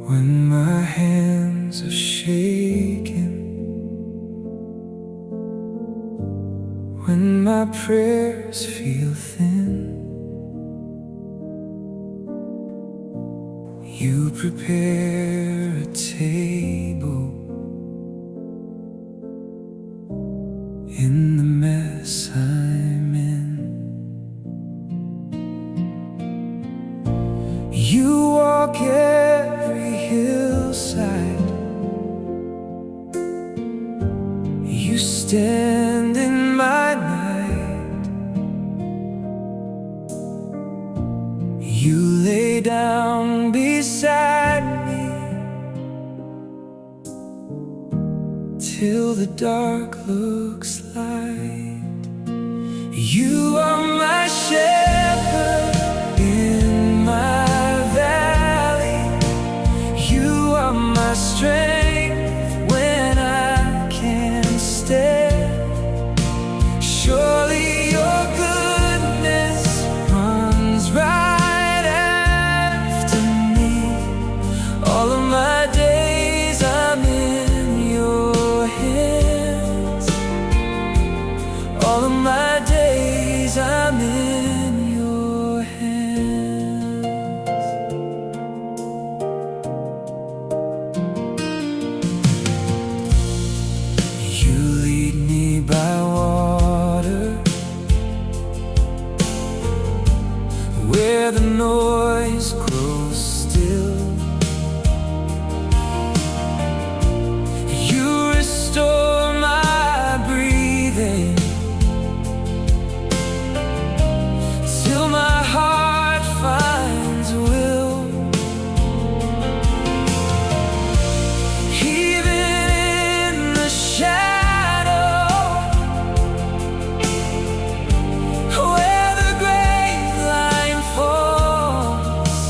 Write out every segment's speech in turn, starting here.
When my hands are shaking, when my prayers feel thin, you prepare a table in the mess I'm in. You walk every hillside, you stand in my night, you lay down beside me till the dark looks light. You are my shepherd in my valley, you are my strength when I can't stand. Surely your goodness runs right after me. All of my days I'm in your hands. All of my days I'm in your hands. You lead me by water where the noise grows still. You restore my breathing till my heart finds will. Even in the shadow where the grave line falls,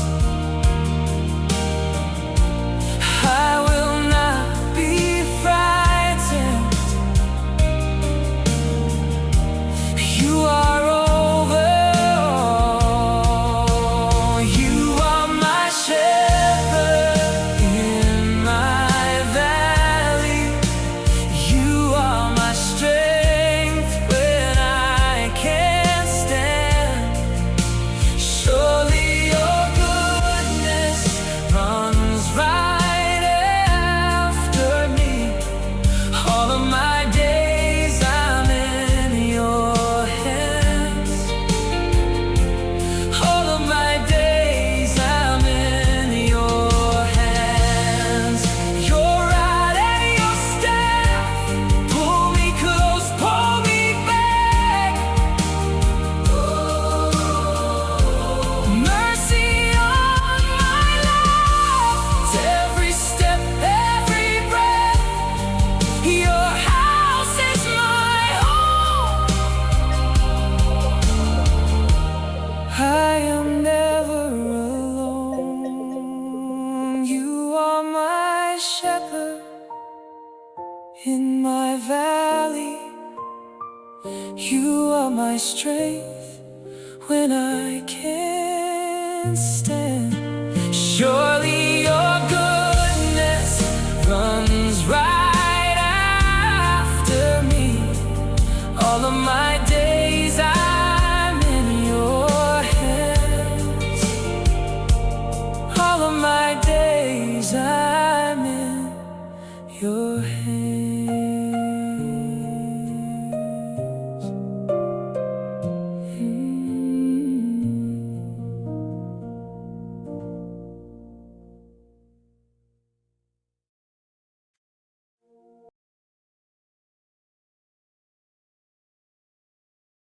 I will not be frightened. You are over all. You are my shepherd in my valley, you are my strength when I can't stand. Surely your goodness runs right after me. All of my days I'm in your hands. All of my days I'm in your hands. Your rod and your staff pull me close, pull me back. Mercy on my life, every step, every breath. Your house is my home. I am never alone. You are my shepherd in my valley, you are my strength when I can't stand. Surely your goodness runs right after me. All of my days I'm in your hands. All of my days I'm in your hands.